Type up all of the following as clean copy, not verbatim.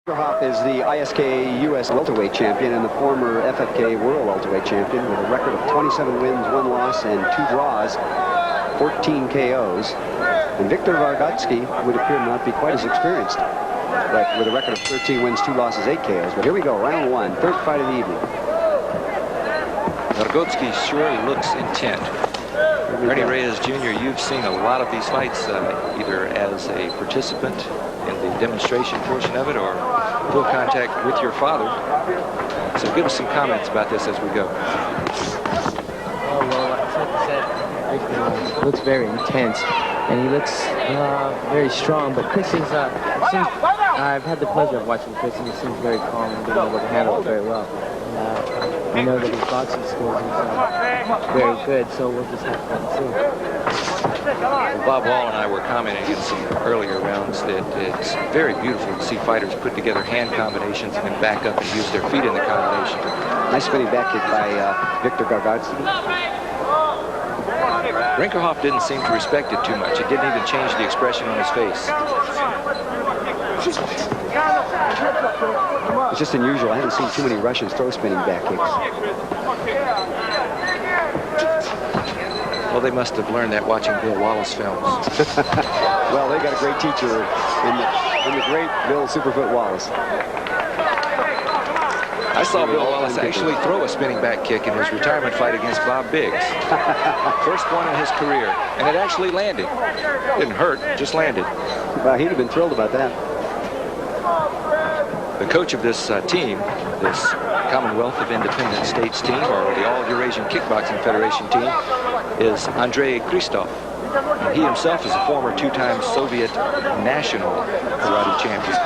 Brinkerhoff is the ISKA U.S. welterweight champion and the former FFK world welterweight champion with a record of 27 wins, 1 loss, and 2 draws, 14 KOs. And Victor Vargotsky would appear to not be quite as experienced, but with a record of 13 wins, 2 losses, 8 KOs. But here we go, round 1, third fight of the evening. Vargotsky sure looks intent. Ernie Reyes Jr., you've seen a lot of these fights, either as a participant in the demonstration portion of it or full contact with your father. So give us some comments about this as we go. Oh, well, like I said, Victor looks very intense, and he looks very strong, but Chris is, I've had the pleasure of watching Chris, and he seems very calm and being able to handle it very well. I know that his boxing skills is very good, so we'll just have to see. Well, Bob Wall and I were commenting in some earlier rounds that it's very beautiful to see fighters put together hand combinations and then back up and use their feet in the combination. Nice spinning back kick by Victor Vargotsky. Brinkerhoff didn't seem to respect it too much. It didn't even change the expression on his face. It's just unusual. I haven't seen too many Russians throw spinning back kicks. Well, they must have learned that watching Bill Wallace films. Well, they got a great teacher in the great Bill Superfoot Wallace. I saw Bill Wallace actually throw a spinning back kick in his retirement fight against Bob Biggs. First one in his career, and it actually landed. Didn't hurt, just landed. Well, he'd have been thrilled about that. The coach of this team, this Commonwealth of Independent States team, or the All-Eurasian Kickboxing Federation team, is Andrei Kristov. He himself is a former 2-time Soviet national karate champion.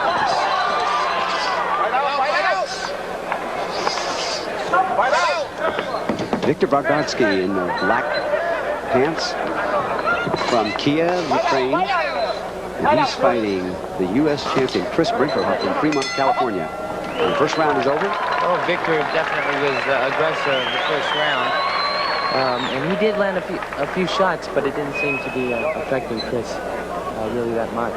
Victor Vargotsky in the black pants from Kiev, Ukraine. And he's fighting the U.S. champion, Chris Brinkerhoff from Fremont, California. And the first round is over. Oh, Victor definitely was aggressive the first round. And he did land a few shots, but it didn't seem to be affecting Chris really that much.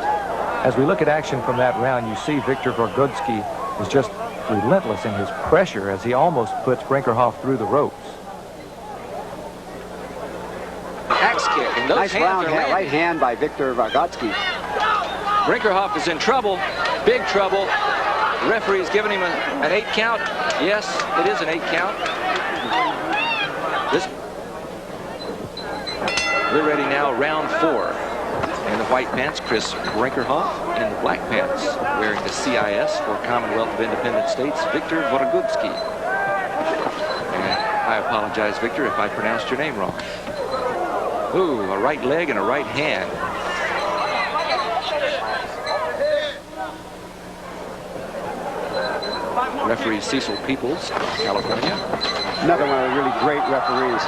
As we look at action from that round, you see Victor Vargotsky is just relentless in his pressure as he almost puts Brinkerhoff through the ropes. Axe kick, and those nice round hand, right hand by Victor Vargotsky. Brinkerhoff is in trouble, big trouble. The referee's giving him an 8 count. Yes, it is an 8 count. We're ready now, round 4. In the white pants, Chris Brinkerhoff. In the black pants, wearing the CIS for Commonwealth of Independent States, Victor Vargotsky. And I apologize, Victor, if I pronounced your name wrong. Ooh, a right leg and a right hand. Referee Cecil Peoples, California. Another one of the really great referees.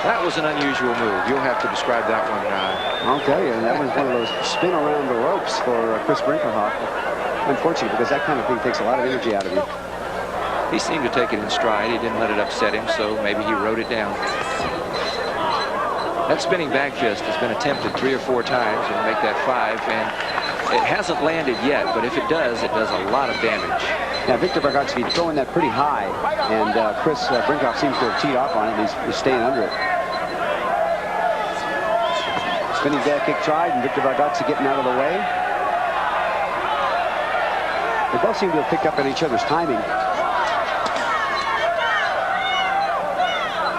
That was an unusual move. You'll have to describe that one. I'll tell you, that was one of those spin around the ropes for Chris Brinkerhoff. Unfortunate, because that kind of thing takes a lot of energy out of you. He seemed to take it in stride. He didn't let it upset him, so maybe he wrote it down. That spinning back fist has been attempted 3 or 4 times and make that 5, and it hasn't landed yet, but if it does a lot of damage. Now, Victor Vargotsky throwing that pretty high, and Chris Brinkerhoff seems to have teed off on it, and he's staying under it. Spinning back kick tried, and Victor Vargotsky getting out of the way. They both seem to have picked up on each other's timing.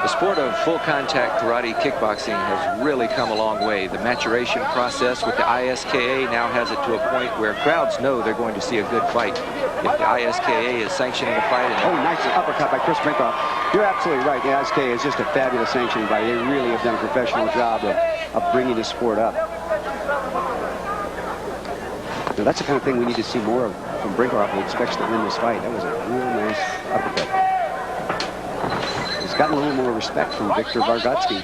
The sport of full contact karate kickboxing has really come a long way. The maturation process with the ISKA now has it to a point where crowds know they're going to see a good fight. If the ISKA is sanctioning a fight. Oh, nice uppercut by Chris Brinkerhoff. You're absolutely right. The ISKA is just a fabulous sanctioning body. They really have done a professional job of bringing this sport up. Now, that's the kind of thing we need to see more of from Brinkerhoff, who expects to win this fight. That was a real nice uppercut. He's gotten a little more respect from Victor Vargotsky.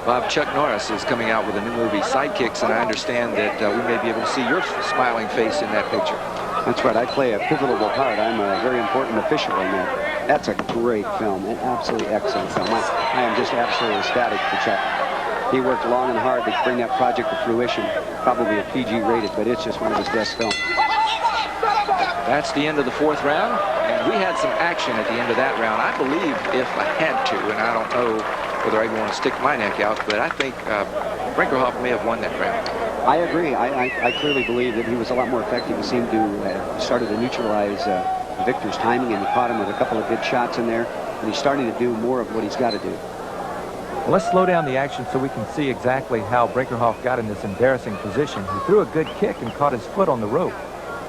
Bob, Chuck Norris is coming out with a new movie, Sidekicks, and I understand that we may be able to see your smiling face in that picture. That's right. I play a pivotal part. I'm a very important official in that. That's a great film, an absolutely excellent film. I am just absolutely ecstatic for Chuck. He worked long and hard to bring that project to fruition. Probably a PG rated, but it's just one of his best films. That's the end of the 4th round, and we had some action at the end of that round. I believe if I had to, and I don't know whether I want to stick my neck out, but I think Brinkerhoff may have won that round. I agree. I clearly believe that he was a lot more effective. He seemed to started to neutralize Victor's timing, and he caught him with a couple of good shots in there, and he's starting to do more of what he's got to do. Well, let's slow down the action so we can see exactly how Brinkerhoff got in this embarrassing position. He threw a good kick and caught his foot on the rope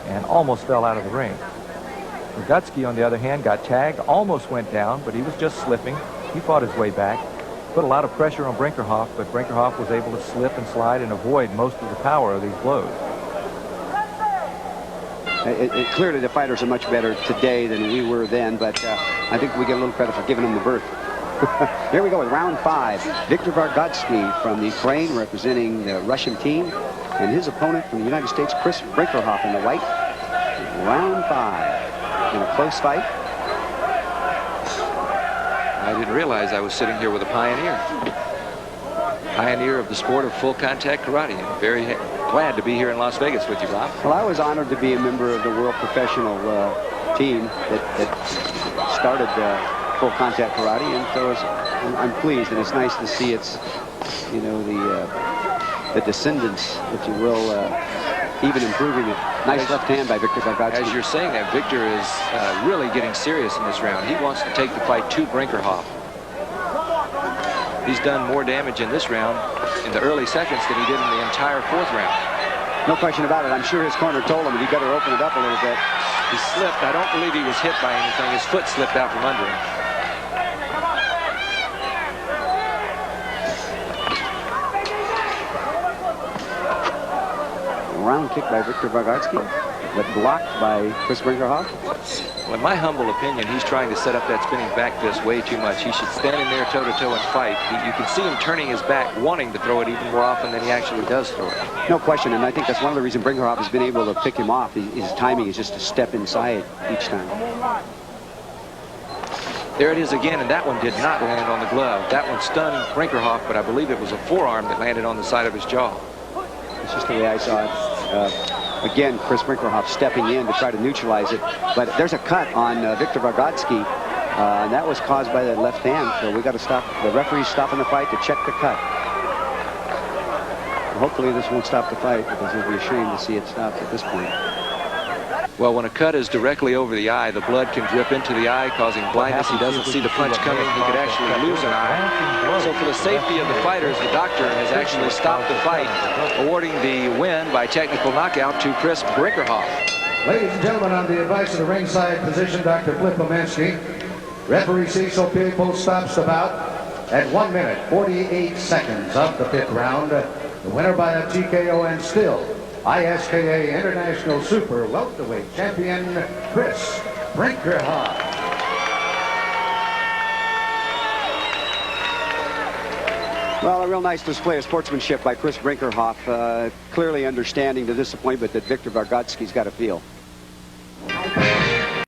and almost fell out of the ring. Vargotsky, on the other hand, got tagged, almost went down, but he was just slipping. He fought his way back, put a lot of pressure on Brinkerhoff, but Brinkerhoff was able to slip and slide and avoid most of the power of these blows. Clearly the fighters are much better today than we were then, but I think we get a little credit for giving them the berth. Here we go with round 5. Viktor Vargotsky from Ukraine, representing the Russian team, and his opponent from the United States, Chris Brinkerhoff, in the white. Round 5 in a close fight. I didn't realize I was sitting here with a pioneer. Pioneer of the sport of full contact karate. And very glad to be here in Las Vegas with you, Bob. Well, I was honored to be a member of the world professional team that started full contact karate, and so I'm pleased, and it's nice to see it's, you know, the descendants, if you will, even improving it. Nice left hand by Viktor Vargotsky. As you're saying that, Victor is really getting serious in this round. He wants to take the fight to Brinkerhoff. He's done more damage in this round in the early seconds than he did in the entire 4th round. No question about it. I'm sure his corner told him that he better open it up a little bit. He slipped. I don't believe he was hit by anything. His foot slipped out from under him. Round kick by Viktor Vargotsky, but blocked by Chris Brinkerhoff. Well, in my humble opinion, he's trying to set up that spinning back fist way too much. He should stand in there toe-to-toe and fight. You can see him turning his back, wanting to throw it even more often than he actually does throw it. No question, and I think that's one of the reasons Brinkerhoff has been able to pick him off. His timing is just a step inside each time. There it is again, and that one did not land on the glove. That one stunned Brinkerhoff, but I believe it was a forearm that landed on the side of his jaw. It's just the way I saw it. Again, Chris Brinkerhoff stepping in to try to neutralize it. But there's a cut on Viktor Vargotsky, and that was caused by that left hand. So we got to stop. The referee's stopping the fight to check the cut. Hopefully this won't stop the fight, because it'll be a shame to see it stopped at this point. Well, when a cut is directly over the eye, the blood can drip into the eye, causing blindness. He doesn't see the punch coming. He could actually lose an eye. So for the safety of the fighters, the doctor has actually stopped the fight, awarding the win by technical knockout to Chris Brinkerhoff. Ladies and gentlemen, on the advice of the ringside physician, Dr. Flip-Omansky, referee Cecil People stops the bout at 1 minute, 48 seconds of the 5th round. The winner by a TKO and still ISKA International Super Welterweight Champion, Chris Brinkerhoff. Well, a real nice display of sportsmanship by Chris Brinkerhoff, clearly understanding the disappointment that Viktor Vargotsky's got to feel.